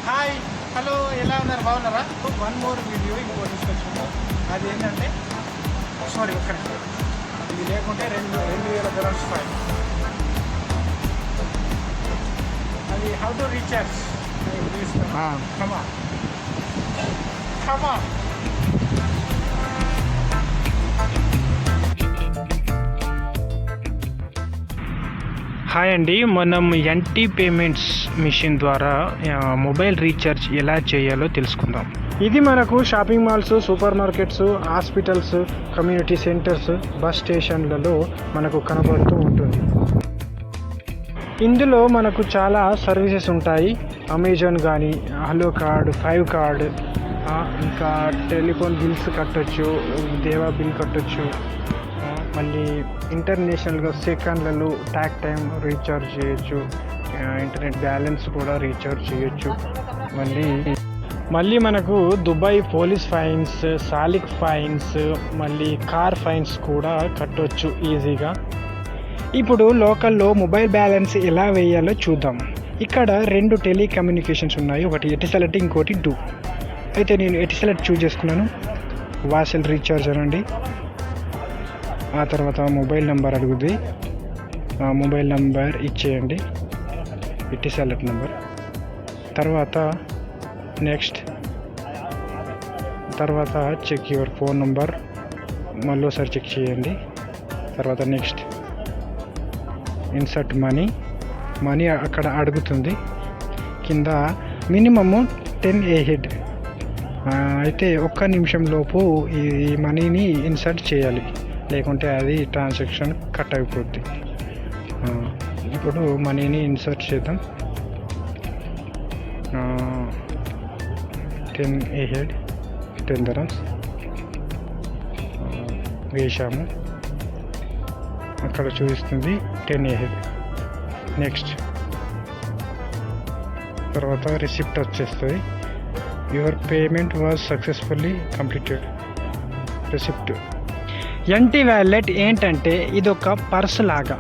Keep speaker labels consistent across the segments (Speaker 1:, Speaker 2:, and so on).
Speaker 1: Hi hello ఎలా ఉన్నారు బాగున్నారా? వన్ మోర్ వీడియో ఇంకో తీసుకొచ్చుకుంటాం. అది ఏంటంటే సారీ ఒక్క నిమిషం, ఇది లేకుంటే 2000 dirhams ఫైన్. అది how to recharge comma comma. Hi అండి, మనం ఎన్టీ పేమెంట్స్ మిషన్ ద్వారా మొబైల్ రీఛార్జ్ ఎలా చేయాలో తెలుసుకుందాం. ఇది మనకు shopping malls, super markets, hospitals, community centres, bus స్టేషన్లలో మనకు కనబడుతూ ఉంటుంది. ఇందులో మనకు చాలా సర్వీసెస్ ఉంటాయి. అమెజాన్ కానీ, హలో కార్డ్, 5 కార్డ్, ఇంకా టెలిఫోన్ బిల్స్ కట్టొచ్చు, దేవా బిల్ కట్టొచ్చు, మళ్ళీ ఇంటర్నేషనల్గా సెకండ్లలో టాక్ టైం రీఛార్జ్ చేయొచ్చు, ఇంటర్నెట్ బ్యాలెన్స్ కూడా రీఛార్జ్ చేయొచ్చు. మళ్ళీ మనకు దుబాయ్ పోలీస్ ఫైన్స్, సాలిక్ ఫైన్స్, మళ్ళీ కార్ ఫైన్స్ కూడా కట్టొచ్చు ఈజీగా. ఇప్పుడు లోకల్లో మొబైల్ బ్యాలెన్స్ ఎలా వేయాలో చూద్దాం. ఇక్కడ 2 టెలికమ్యూనికేషన్స్ ఉన్నాయి, ఒకటి ఎటిసెలెట్, ఇంకోటి డూ. అయితే నేను ఎటిసెలెట్ చూజ్ చేసుకున్నాను. వాసెల్ రీఛార్జ్ అనండి. ఆ తర్వాత మొబైల్ నెంబర్ అడుగుద్ది, మొబైల్ నెంబర్ ఇచ్చేయండి, ఎటిసెలెట్ నెంబర్. తర్వాత నెక్స్ట్, తర్వాత చెక్ యువర్ ఫోన్ నెంబర్, మళ్ళీ ఒకసారి చెక్ చేయండి. తర్వాత నెక్స్ట్ ఇన్సర్ట్ మనీ అక్కడ అడుగుతుంది. కింద మినిమము 10 AHEAD. అయితే 1 నిమిషం లోపు ఈ మనీని ఇన్సర్ట్ చేయాలి, లేకుంటే అది ట్రాన్సాక్షన్ కట్ అయిపోద్ది. ఇప్పుడు మనీని ఇన్సర్ట్ చేద్దాం. 10 AHEAD, 10 dirhams వేసాము. అక్కడ చూపిస్తుంది 10 AHEAD. నెక్స్ట్ తర్వాత రిసిప్ట్ వచ్చేస్తుంది. Your payment was successfully completed. Receipt. NT wallet ఏంటంటే ఇదొక పర్స్ లాగా.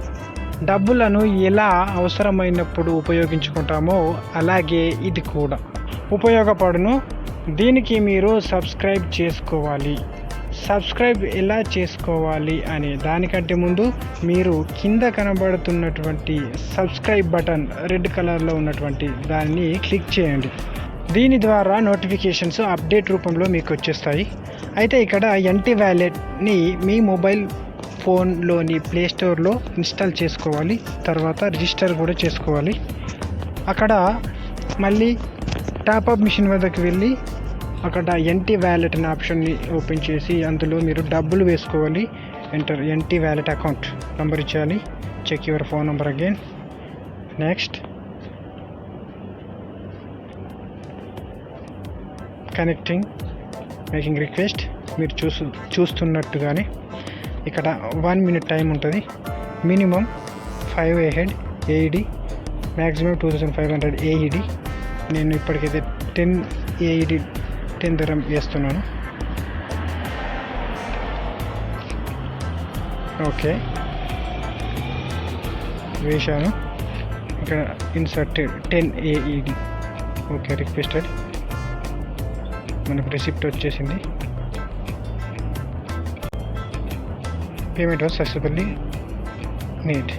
Speaker 1: డబ్బులను ఎలా అవసరమైనప్పుడు ఉపయోగించుకుంటామో అలాగే ఇది కూడా ఉపయోగపడును. దీనికి మీరు సబ్స్క్రైబ్ చేసుకోవాలి. సబ్స్క్రైబ్ ఎలా చేసుకోవాలి అనే దానికంటే ముందు మీరు కింద కనబడుతున్నటువంటి సబ్స్క్రైబ్ బటన్, రెడ్ కలర్లో ఉన్నటువంటి దాన్ని క్లిక్ చేయండి. దీని ద్వారా నోటిఫికేషన్స్ అప్డేట్ రూపంలో మీకు వచ్చేస్తాయి. అయితే ఇక్కడ ఎన్టీ వ్యాలెట్ని మీ మొబైల్ ఫోన్లోని ప్లేస్టోర్లో ఇన్స్టాల్ చేసుకోవాలి. తర్వాత రిజిస్టర్ కూడా చేసుకోవాలి. అక్కడ మళ్ళీ టాప్అప్ మిషన్ వద్దకు వెళ్ళి అక్కడ ఎన్టీ వ్యాలెట్ అనే ఆప్షన్ని ఓపెన్ చేసి అందులో మీరు డబ్బులు వేసుకోవాలి. Enter NT wallet account number ఇచ్చేయాలి. Check your phone number again. Next connecting, making request. మీరు చూస్తున్నట్టుగానే ఇక్కడ 1 minute టైం ఉంటుంది. Minimum 5 AHEAD, maximum 2500 AED. నేను ఇప్పటికైతే 10 AED, 10 dirham వేస్తున్నాను. ఓకే వేశాను. ఇక్కడ ఇన్సర్ట్ 10 AED. Okay requested. మనకు రిసిప్ట్ వచ్చేసింది. Payment was successfully made.